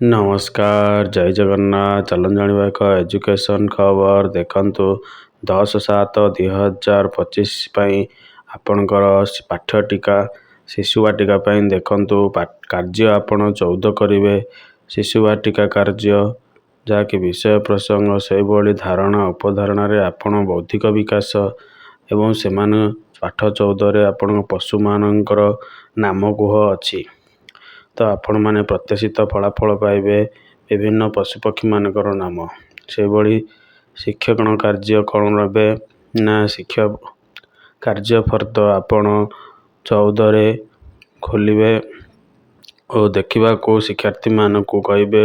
नमस्कार जय जगन्नाथ चलन जानिबा एक एजुकेशन खबर देखंतु 10/7/2025 ପାଇଁ ଆପଣଙ୍କର ପାଠ୍ୟ ଟିକା ଶିଶୁ ବାଟିକା ପାଇଁ ଦେଖନ୍ତୁ କାର୍ଯ୍ୟ ଆପଣ 14 କରିବେ ଶିଶୁ ବାଟିକା କାର୍ଯ୍ୟ ଯାହାକି ବିଷୟ ପ୍ରସଙ୍ଗ ସେହିଭଳି ଧାରଣା ଉପଧାରଣାରେ ଆପଣ ବୌଦ୍ଧିକ ବିକାଶ ଏବଂ ସେମାନେ ପାଠ 14ରେ ଆପଣଙ୍କ ପଶୁମାନଙ୍କର ନାମ କୁହ ଅଛି। ତ ଆପଣମାନେ ପ୍ରତ୍ୟାଶିତ ଫଳାଫଳ ପାଇବେ ବିଭିନ୍ନ ପଶୁପକ୍ଷୀମାନଙ୍କର ନାମ। ସେହିଭଳି ଶିକ୍ଷଣ କାର୍ଯ୍ୟ କ'ଣ ନେବେ ନା କାର୍ଯ୍ୟ ଫର୍ଦ୍ଦ ଆପଣ 14ରେ ଖୋଲିବେ ଓ ଦେଖିବାକୁ ଶିକ୍ଷାର୍ଥୀମାନଙ୍କୁ କହିବେ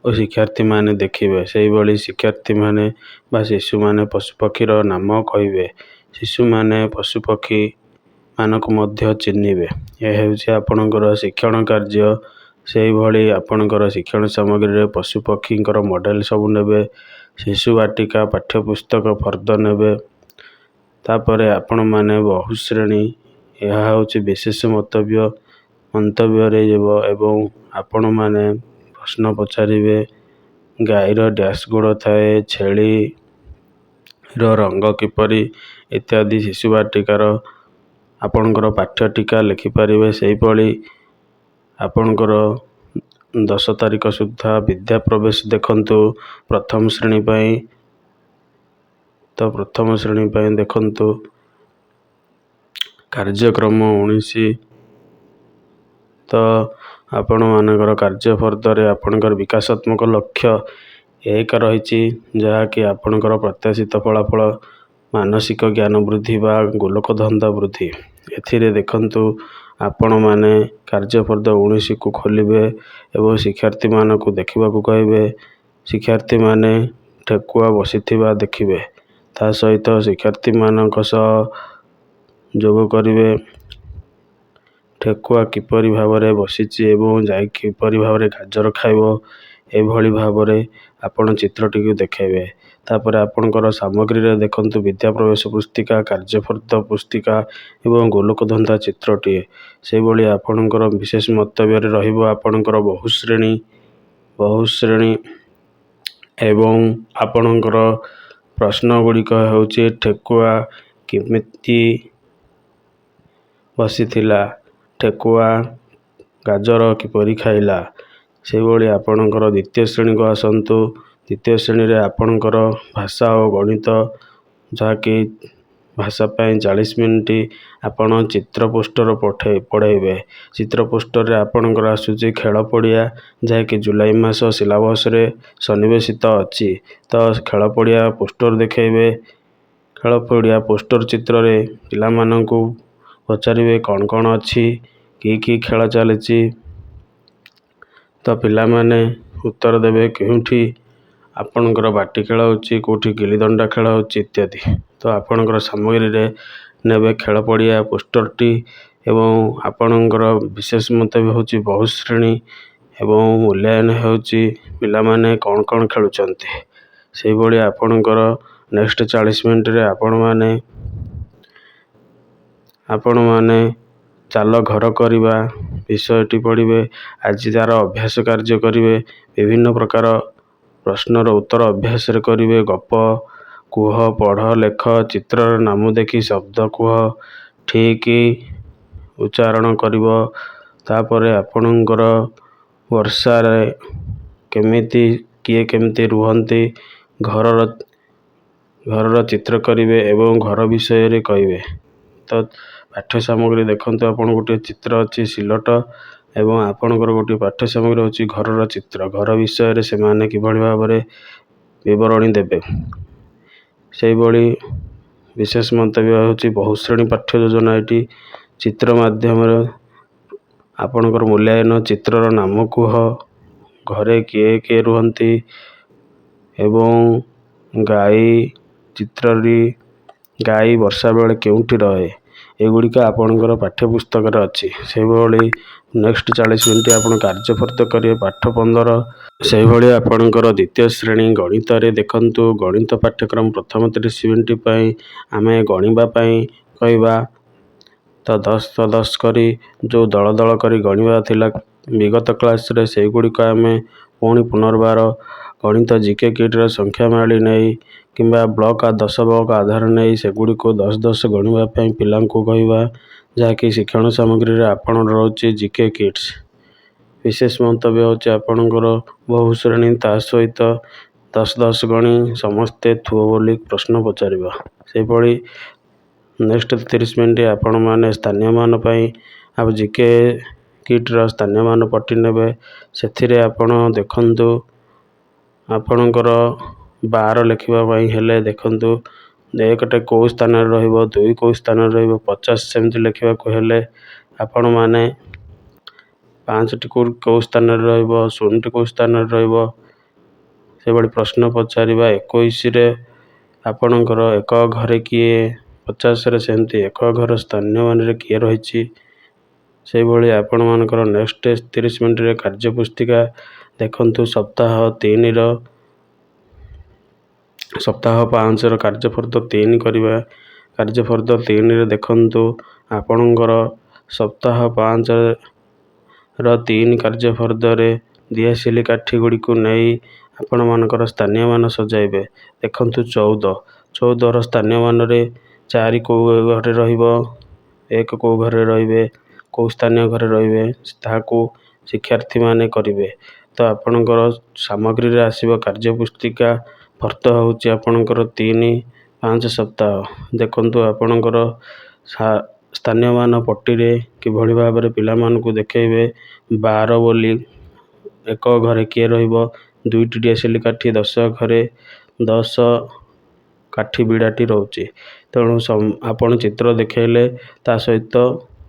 ଓ ଶିକ୍ଷାର୍ଥୀମାନେ ଦେଖିବେ। ସେହିଭଳି ଶିକ୍ଷାର୍ଥୀମାନେ ବା ଶିଶୁମାନେ ପଶୁପକ୍ଷୀର ନାମ କହିବେ। ଶିଶୁମାନେ ପଶୁପକ୍ଷୀ ମାନଙ୍କୁ ମଧ୍ୟ ଚିହ୍ନିବେ। ଏହା ହେଉଛି ଆପଣଙ୍କର ଶିକ୍ଷଣ କାର୍ଯ୍ୟ। ସେହିଭଳି ଆପଣଙ୍କର ଶିକ୍ଷଣ ସାମଗ୍ରୀରେ ପଶୁପକ୍ଷୀଙ୍କର ମଡ଼େଲ ସବୁ ନେବେ। ଶିଶୁ ବାଟିକା ପାଠ୍ୟପୁସ୍ତକ ଫର୍ଦ୍ଦ ନେବେ। ତାପରେ ଆପଣମାନେ ବହୁ ଶ୍ରେଣୀ ଏହା ହେଉଛି ବିଶେଷ ମନ୍ତବ୍ୟରେ ଯିବ ଏବଂ ଆପଣମାନେ ପ୍ରଶ୍ନ ପଚାରିବେ। ଗାଈର ଡ୍ୟାସ୍ ଗୋଡ଼ ଥାଏ, ଛେଳିର ରଙ୍ଗ କିପରି ଇତ୍ୟାଦି ଶିଶୁ ବାଟିକାର ଆପଣଙ୍କର ପାଠ୍ୟ ଟିକା ଲେଖିପାରିବେ। ସେହିଭଳି ଆପଣଙ୍କର 10 ତାରିଖ ସୁଦ୍ଧା ବିଦ୍ୟା ପ୍ରବେଶ ଦେଖନ୍ତୁ ପ୍ରଥମ ଶ୍ରେଣୀ ପାଇଁ। ତ ପ୍ରଥମ ଶ୍ରେଣୀ ପାଇଁ ଦେଖନ୍ତୁ କାର୍ଯ୍ୟକ୍ରମ 19। ତ ଆପଣମାନଙ୍କର କାର୍ଯ୍ୟ ଫର୍ଦ୍ଦରେ ଆପଣଙ୍କର ବିକାଶାତ୍ମକ ଲକ୍ଷ୍ୟ 1 ରହିଛି, ଯାହାକି ଆପଣଙ୍କର ପ୍ରତ୍ୟାଶିତ ଫଳାଫଳ ମାନସିକ ଜ୍ଞାନ ବୃଦ୍ଧି ବା ଗୋଲକଧନ୍ଦା ବୃଦ୍ଧି। ଏଥିରେ ଦେଖନ୍ତୁ ଆପଣମାନେ କାର୍ଯ୍ୟ ଫର୍ଦ୍ଦ 19କୁ ଖୋଲିବେ ଏବଂ ଶିକ୍ଷାର୍ଥୀମାନଙ୍କୁ ଦେଖିବାକୁ କହିବେ। ଶିକ୍ଷାର୍ଥୀମାନେ ଠେକୁଆ ବସିଥିବା ଦେଖିବେ। ତା ସହିତ ଶିକ୍ଷାର୍ଥୀମାନଙ୍କ ସହ ଯୋଗ କରିବେ। ଠେକୁଆ କିପରି ଭାବରେ ବସିଛି ଏବଂ ଯାଇ କିପରି ଭାବରେ ଗାଜର ଖାଇବ, ଏଭଳି ଭାବରେ ଆପଣ ଚିତ୍ରଟିକୁ ଦେଖାଇବେ। ତାପରେ ଆପଣଙ୍କର ସାମଗ୍ରୀରେ ଦେଖନ୍ତୁ ବିଦ୍ୟା ପ୍ରବେଶ ପୁସ୍ତିକା, କାର୍ଯ୍ୟ ଫର୍ଦ୍ଦ ପୁସ୍ତିକା ଏବଂ ଗୋଲକଧନ୍ଦା ଚିତ୍ରଟିଏ। ସେହିଭଳି ଆପଣଙ୍କର ବିଶେଷ ମନ୍ତବ୍ୟରେ ରହିବ ଆପଣଙ୍କର ବହୁ ଶ୍ରେଣୀ ଏବଂ ଆପଣଙ୍କର ପ୍ରଶ୍ନ ଗୁଡ଼ିକ ହେଉଛି ଠେକୁଆ କେମିତି ବସିଥିଲା, ଠେକୁଆ ଗାଜର କିପରି ଖାଇଲା। ସେହିଭଳି ଆପଣଙ୍କର ଦ୍ୱିତୀୟ ଶ୍ରେଣୀକୁ ଆସନ୍ତୁ। ଦ୍ୱିତୀୟ ଶ୍ରେଣୀରେ ଆପଣଙ୍କର ଭାଷା ଓ ଗଣିତ, ଯାହାକି ଭାଷା ପାଇଁ 40 ମିନିଟ୍ ଆପଣ ଚିତ୍ର ପୋଷ୍ଟର ପଢ଼ାଇବେ। ଚିତ୍ର ପୋଷ୍ଟରରେ ଆପଣଙ୍କର ଆସୁଛି ଖେଳ ପଡ଼ିଆ, ଯାହାକି ଜୁଲାଇ ମାସ ସିଲାବସରେ ସନ୍ନିବେଶିତ ଅଛି। ତ ଖେଳ ପଡ଼ିଆ ପୋଷ୍ଟର ଦେଖାଇବେ। ଖେଳ ପଡ଼ିଆ ପୋଷ୍ଟର ଚିତ୍ରରେ ପିଲାମାନଙ୍କୁ ପଚାରିବେ କ'ଣ କ'ଣ ଅଛି, କି ଖେଳ ଚାଲିଛି। ତ ପିଲାମାନେ ଉତ୍ତର ଦେବେ କେଉଁଠି ଆପଣଙ୍କର ବାଟି ଖେଳ ହେଉଛି, କେଉଁଠି ଗିଲିଦଣ୍ଡା ଖେଳ ହେଉଛି ଇତ୍ୟାଦି। ତ ଆପଣଙ୍କର ସାମଗ୍ରୀରେ ନେବେ ଖେଳ ପଡ଼ିଆ ପୋଷ୍ଟରଟି ଏବଂ ଆପଣଙ୍କର ବିଶେଷ ମନ୍ତବ୍ୟ ହେଉଛି ବହୁ ଶ୍ରେଣୀ ଏବଂ ମୂଲ୍ୟାୟନ ହେଉଛି ପିଲାମାନେ କ'ଣ କ'ଣ ଖେଳୁଛନ୍ତି। ସେହିଭଳି ଆପଣଙ୍କର ନେକ୍ସଟ 40 ମିନିଟରେ ଆପଣମାନେ ଚାଲ ଘର କରିବା ବିଷୟଟି ପଢ଼ିବେ। ଆଜି ତା'ର ଅଭ୍ୟାସ କାର୍ଯ୍ୟ କରିବେ। ବିଭିନ୍ନ ପ୍ରକାର ପ୍ରଶ୍ନର ଉତ୍ତର ଅଭ୍ୟାସରେ କରିବେ। ଗପ କୁହ, ପଢ଼, ଲେଖ, ଚିତ୍ରର ନାମ ଦେଖି ଶବ୍ଦ କୁହ, ଠିକ୍ ଉଚ୍ଚାରଣ କରିବ। ତାପରେ ଆପଣଙ୍କର ବର୍ଷାରେ କିଏ କେମିତି ରୁହନ୍ତି, ଘରର ଚିତ୍ର କରିବେ ଏବଂ ଘର ବିଷୟରେ କହିବେ। ତ ପାଠ୍ୟ ସାମଗ୍ରୀ ଦେଖନ୍ତୁ ଆପଣ ଗୋଟିଏ ଚିତ୍ର ଅଛି ସିଲଟ ଏବଂ ଆପଣଙ୍କର ଗୋଟିଏ ପାଠ୍ୟ ସାମଗ୍ରୀ ହେଉଛି ଘରର ଚିତ୍ର। ଘର ବିଷୟରେ ସେମାନେ କିଭଳି ଭାବରେ ବିବରଣୀ ଦେବେ। ସେହିଭଳି ବିଶେଷ ମନ୍ତବ୍ୟ ହେଉଛି ବହୁ ଶ୍ରେଣୀ ପାଠ୍ୟ ଯୋଜନା। ଏଠି ଚିତ୍ର ମାଧ୍ୟମରେ ଆପଣଙ୍କର ମୂଲ୍ୟାୟନ। ଚିତ୍ରର ନାମ କୁହ, ଘରେ କିଏ କିଏ ରୁହନ୍ତି ଏବଂ ଗାଈ ବର୍ଷା ବେଳେ କେଉଁଠି ରହେ, ଏଗୁଡ଼ିକ ଆପଣଙ୍କର ପାଠ୍ୟପୁସ୍ତକରେ ଅଛି। ସେହିଭଳି ନେକ୍ସଟ 40 ମିନିଟ୍ ଆପଣ କାର୍ଯ୍ୟ ଫର୍ଦ୍ଦ କରିବେ ପାଠ 15। ସେହିଭଳି ଆପଣଙ୍କର ଦ୍ୱିତୀୟ ଶ୍ରେଣୀ ଗଣିତରେ ଦେଖନ୍ତୁ ଗଣିତ ପାଠ୍ୟକ୍ରମ ପ୍ରଥମ 30 ମିନିଟ୍ ପାଇଁ ଆମେ ଗଣିବା ପାଇଁ କହିବା। ତ 10 କରି ଯେଉଁ ଦଳ କରି ଗଣିବା ଥିଲା ବିଗତ କ୍ଲାସରେ, ସେଗୁଡ଼ିକ ଆମେ ପୁଣି ପୁନର୍ବାର ଗଣିତ ଜିକେ କିଟ୍ର ସଂଖ୍ୟାମାଳୀ ନେଇ କିମ୍ବା ବ୍ଲକ ଦଶବକ ଆଧାର ନେଇ ସେଗୁଡ଼ିକୁ 10 ଗଣିବା ପାଇଁ ପିଲାଙ୍କୁ କହିବା, ଯାହାକି ଶିକ୍ଷଣ ସାମଗ୍ରୀରେ ଆପଣ ରହୁଛି ଜିକେ କିଟ୍ସ। ବିଶେଷ ମନ୍ତବ୍ୟ ହେଉଛି ଆପଣଙ୍କର ବହୁ ଶ୍ରେଣୀ ତା ସହିତ 10 ଗଣି ସମସ୍ତେ ଥୁଅ ବୋଲି ପ୍ରଶ୍ନ ପଚାରିବ। ସେହିଭଳି ନେକ୍ସଟ 30 ମିନିଟ୍ ଆପଣମାନେ ସ୍ଥାନୀୟମାନ ପାଇଁ ଆଉ ଜିକେ କିଟ୍ର ସ୍ଥାନୀୟମାନ ପଟି ନେବେ। ସେଥିରେ ଆପଣ ଦେଖନ୍ତୁ ଆପଣଙ୍କର 12 ଲେଖିବା ପାଇଁ ହେଲେ ଦେଖନ୍ତୁ 1ଟା କେଉଁ ସ୍ଥାନରେ ରହିବ, 2 କେଉଁ ସ୍ଥାନରେ ରହିବ, 50 ସେମିତି ଲେଖିବାକୁ ହେଲେ ଆପଣମାନେ 5ଟି କେଉଁ ସ୍ଥାନରେ ରହିବ, 0ଟି କେଉଁ ସ୍ଥାନରେ ରହିବ, ସେଭଳି ପ୍ରଶ୍ନ ପଚାରିବା। 21ରେ ଆପଣଙ୍କର ଏକ ଘରେ କିଏ, 50ରେ ସେମିତି ଏକ ଘର ସ୍ଥାନୀୟମାନରେ କିଏ ରହିଛି। ସେହିଭଳି ଆପଣମାନଙ୍କର ନେକ୍ସଟ 30 ମିନିଟ୍ରେ କାର୍ଯ୍ୟପୁସ୍ତିକା ଦେଖନ୍ତୁ। ସପ୍ତାହ 5ର କାର୍ଯ୍ୟଫର୍ଦ୍ଦ 3 କରିବା। କାର୍ଯ୍ୟଫର୍ଦ୍ଦ 3ରେ ଦେଖନ୍ତୁ ଆପଣଙ୍କର ସପ୍ତାହ 5ର 3 କାର୍ଯ୍ୟଫର୍ଦ୍ଦରେ ଦିଆସିଲି କାଠି ଗୁଡ଼ିକୁ ନେଇ ଆପଣମାନଙ୍କର ସ୍ଥାନୀୟମାନ ସଜାଇବେ। ଦେଖନ୍ତୁ 14ର ସ୍ଥାନୀୟମାନରେ 4 କେଉଁ ଘରେ ରହିବ, 1 କେଉଁ ଘରେ ରହିବେ, କେଉଁ ସ୍ଥାନୀୟ ଘରେ ରହିବେ ତାହାକୁ ଶିକ୍ଷାର୍ଥୀମାନେ କରିବେ। ତ ଆପଣଙ୍କର ସାମଗ୍ରୀରେ ଆସିବ କାର୍ଯ୍ୟପୁସ୍ତିକା ଫର୍ଦ୍ଦ ହେଉଛି ଆପଣଙ୍କର 3, 5 ସପ୍ତାହ। ଦେଖନ୍ତୁ ଆପଣଙ୍କର ସ୍ଥାନୀୟମାନ ପଟିରେ କିଭଳି ଭାବରେ ପିଲାମାନଙ୍କୁ ଦେଖେଇବେ। 12 ବୋଲି ଏକ ଘରେ କିଏ ରହିବ, 2ଟି ଦିଆସିଲି କାଠି, 10 ଘରେ 10 କାଠି ବିଡ଼ାଟି ରହୁଛି। ତେଣୁ ଆପଣ ଚିତ୍ର ଦେଖେଇଲେ ତା ସହିତ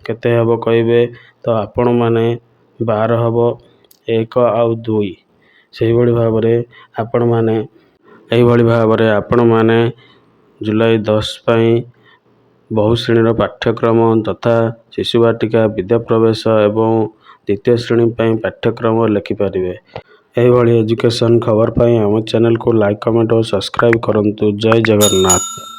କେତେ ହେବ କହିବେ। ତ ଆପଣମାନେ 12 ହେବ 1 ଆଉ 2। ଏହିଭଳି ଭାବରେ ଆପଣମାନେ ଜୁଲାଇ 10 ପାଇଁ ବହୁ ଶ୍ରେଣୀର ପାଠ୍ୟକ୍ରମ ତଥା ଶିଶୁ ବାଟିକା, ବିଦ୍ୟାପ୍ରବେଶ ଏବଂ ଦ୍ୱିତୀୟ ଶ୍ରେଣୀ ପାଇଁ ପାଠ୍ୟକ୍ରମ ଲେଖିପାରିବେ। ଏହିଭଳି ଏଜୁକେସନ୍ ଖବର ପାଇଁ ଆମ ଚ୍ୟାନେଲକୁ ଲାଇକ୍, କମେଣ୍ଟ ଓ ସବସ୍କ୍ରାଇବ୍ କରନ୍ତୁ। ଜୟ ଜଗନ୍ନାଥ।